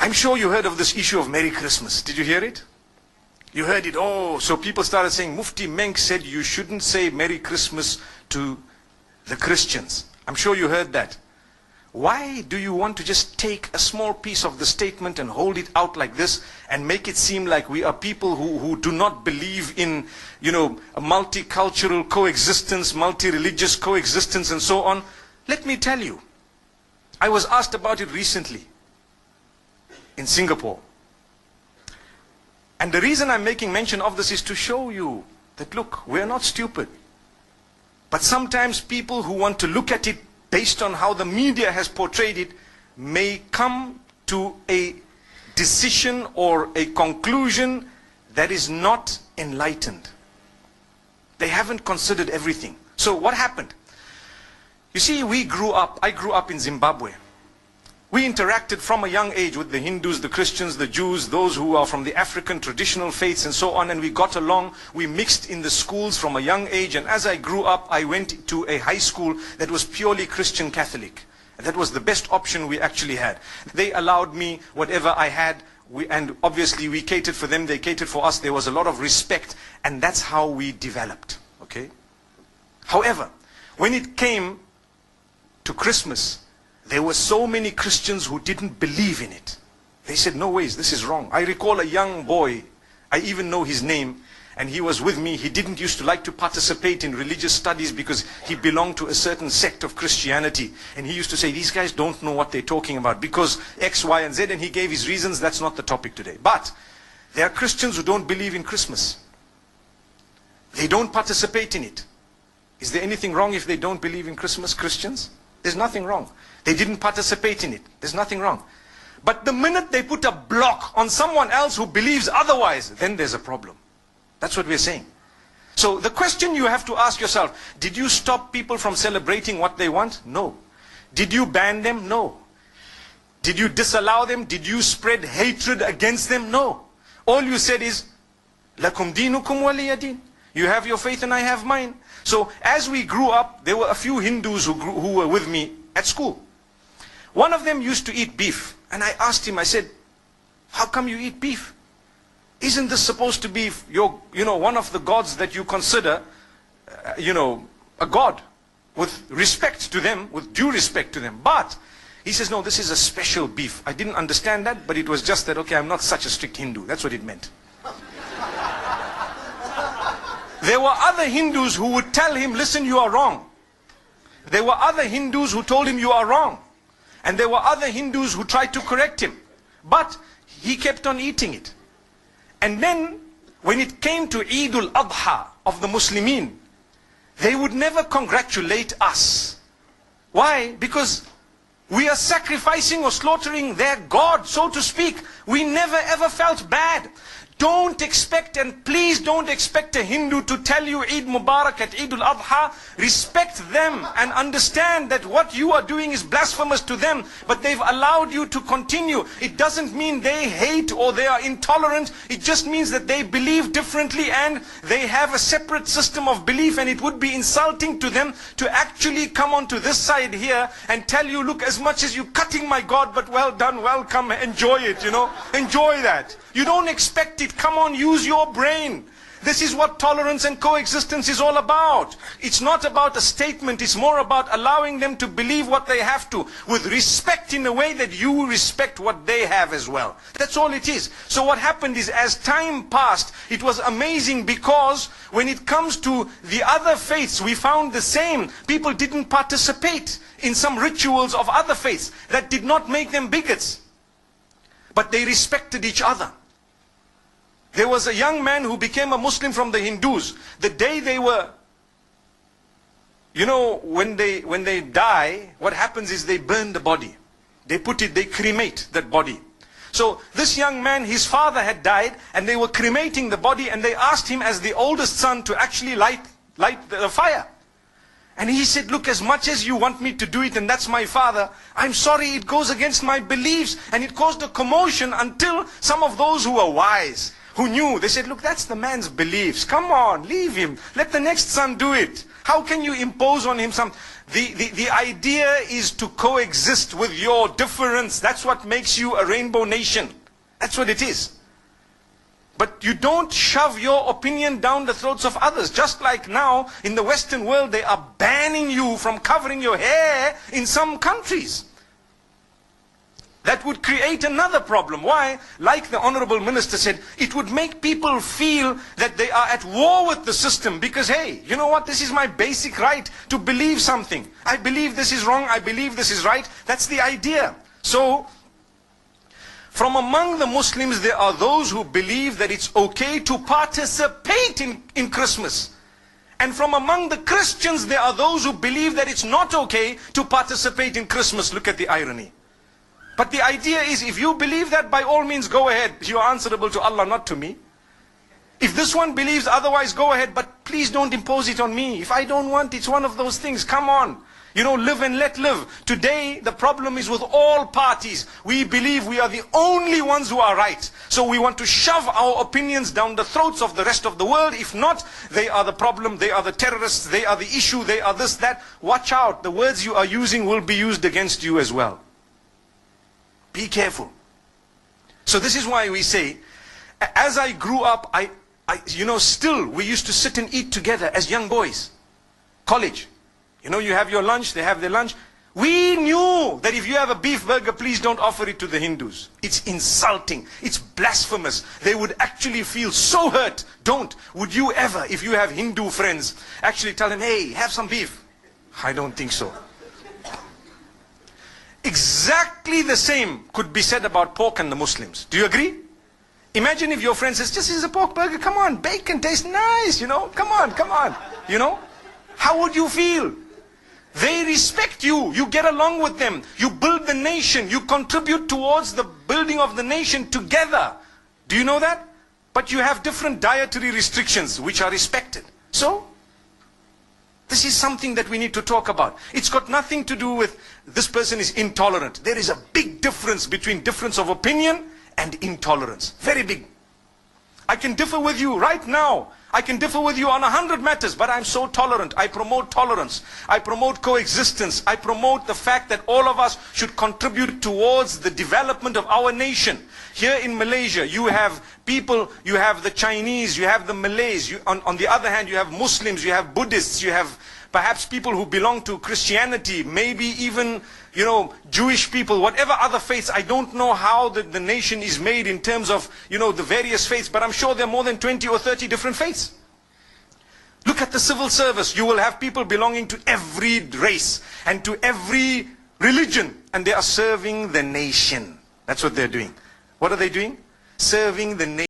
I'm sure you heard of this issue of Merry Christmas. Did you hear it? You heard it. Oh, so people started saying, Mufti Menk said you shouldn't say Merry Christmas to the Christians. I'm sure you heard that. Why do you want to just take a small piece of the statement and hold it out like this and make it seem like we are people who do not believe in, you know, a multicultural coexistence, multi-religious coexistence and so on? Let me tell you, I was asked about it recently in Singapore. And the reason I'm making mention of this is to show you that, look, we're not stupid. But sometimes people who want to look at it based on how the media has portrayed it may come to a decision or a conclusion that is not enlightened. They haven't considered everything. So what happened? You see, I grew up in Zimbabwe. We interacted from a young age with the Hindus, the Christians, the Jews, those who are from the African traditional faiths and so on, and we got along. We mixed in the schools from a young age, and as I grew up, I went to a high school that was purely Christian Catholic. That was the best option we actually had. They allowed me whatever I had, and obviously we catered for them, they catered for us. There was a lot of respect, and that's how we developed. Okay? However, when it came to Christmas, there were so many Christians who didn't believe in it. They said, no ways, this is wrong. I recall a young boy, I even know his name, and he was with me. He didn't used to like to participate in religious studies because he belonged to a certain sect of Christianity. And he used to say, these guys don't know what they're talking about because X, Y, and Z, and he gave his reasons. That's not the topic today. But there are Christians who don't believe in Christmas. They don't participate in it. Is there anything wrong if they don't believe in Christmas, Christians? There's nothing wrong. They didn't participate in it. There's nothing wrong. But the minute they put a block on someone else who believes otherwise, then there's a problem. That's what we're saying. So the question you have to ask yourself, did you stop people from celebrating what they want? No. Did you ban them? No. Did you disallow them? Did you spread hatred against them? No. All you said is, Lakum dinukum waliya din. You have your faith and I have mine. So as we grew up, there were a few Hindus who were with me at school. One of them used to eat beef. And I asked him, I said, how come you eat beef? Isn't this supposed to be one of the gods that you consider, a god with respect to them, with due respect to them? But he says, no, this is a special beef. I didn't understand that, but it was just that, okay, I'm not such a strict Hindu. That's what it meant. There were other Hindus who would tell him, listen, you are wrong. There were other Hindus who told him you are wrong. And there were other Hindus who tried to correct him. But he kept on eating it. And then, when it came to Eid al-Adha of the Muslimin, they would never congratulate us. Why? Because we are sacrificing or slaughtering their God, so to speak. We never ever felt bad. Don't expect, and please don't expect a Hindu to tell you Eid Mubarak at Eid al-Adha. Respect them and understand that what you are doing is blasphemous to them, but they've allowed you to continue. It doesn't mean they hate or they are intolerant. It just means that they believe differently and they have a separate system of belief, and it would be insulting to them to actually come onto this side here and tell you, look, as much as you're cutting my God, but well done, welcome, enjoy it, enjoy that. You don't expect it. Come on, use your brain. This is what tolerance and coexistence is all about. It's not about a statement. It's more about allowing them to believe what they have to, with respect in a way that you respect what they have as well. That's all it is. So what happened is, as time passed, it was amazing, because when it comes to the other faiths, we found the same. People didn't participate in some rituals of other faiths. That did not make them bigots. But they respected each other. There was a young man who became a Muslim from the Hindus. The day they were, when they die, what happens is they burn the body. They cremate that body. So this young man, his father had died, and they were cremating the body, and they asked him as the oldest son to actually light the fire. And he said, look, as much as you want me to do it, and that's my father, I'm sorry, it goes against my beliefs. And it caused a commotion until some of those who were wise, who knew. They said, look, that's the man's beliefs. Come on, leave him. Let the next son do it. How can you impose on him some... The idea is to coexist with your difference. That's what makes you a rainbow nation. That's what it is. But you don't shove your opinion down the throats of others. Just like now, in the Western world, they are banning you from covering your hair in some countries. That would create another problem. Why? Like the Honorable Minister said, it would make people feel that they are at war with the system because, hey, you know what? This is my basic right to believe something. I believe this is wrong. I believe this is right. That's the idea. So, from among the Muslims, there are those who believe that it's okay to participate in Christmas. And from among the Christians, there are those who believe that it's not okay to participate in Christmas. Look at the irony. But the idea is, if you believe that, by all means, go ahead. You are answerable to Allah, not to me. If this one believes otherwise, go ahead. But please don't impose it on me. If I don't want, it's one of those things. Come on. You know, live and let live. Today, the problem is with all parties. We believe we are the only ones who are right. So we want to shove our opinions down the throats of the rest of the world. If not, they are the problem, they are the terrorists, they are the issue, they are this, that. Watch out. The words you are using will be used against you as well. Be careful. So this is why we say, as I grew up, still we used to sit and eat together as young boys. College. You know, you have your lunch, they have their lunch. We knew that if you have a beef burger, please don't offer it to the Hindus. It's insulting. It's blasphemous. They would actually feel so hurt. Don't. Would you ever, if you have Hindu friends, actually tell them, hey, have some beef? I don't think so. Exactly the same could be said about pork and the Muslims. Do you agree? Imagine if your friend says, just is a pork burger, come on, bacon tastes nice, you know, come on, you know. How would you feel? They respect you, you get along with them, you build the nation, you contribute towards the building of the nation together. Do you know that? But you have different dietary restrictions which are respected. So, this is something that we need to talk about. It's got nothing to do with this person is intolerant. There is a big difference between difference of opinion and intolerance. Very big. I can differ with you right now. I can differ with you on 100 matters, but I'm so tolerant. I promote tolerance. I promote coexistence. I promote the fact that all of us should contribute towards the development of our nation. Here in Malaysia, you have people, you have the Chinese, you have the Malays. On the other hand, you have Muslims, you have Buddhists, you have perhaps people who belong to Christianity, maybe even, you know, Jewish people, whatever other faiths. I don't know how the nation is made in terms of, you know, the various faiths, but I'm sure there are more than 20 or 30 different faiths. Look at the civil service. You will have people belonging to every race and to every religion, and they are serving the nation. That's what they're doing. What are they doing? Serving the nation.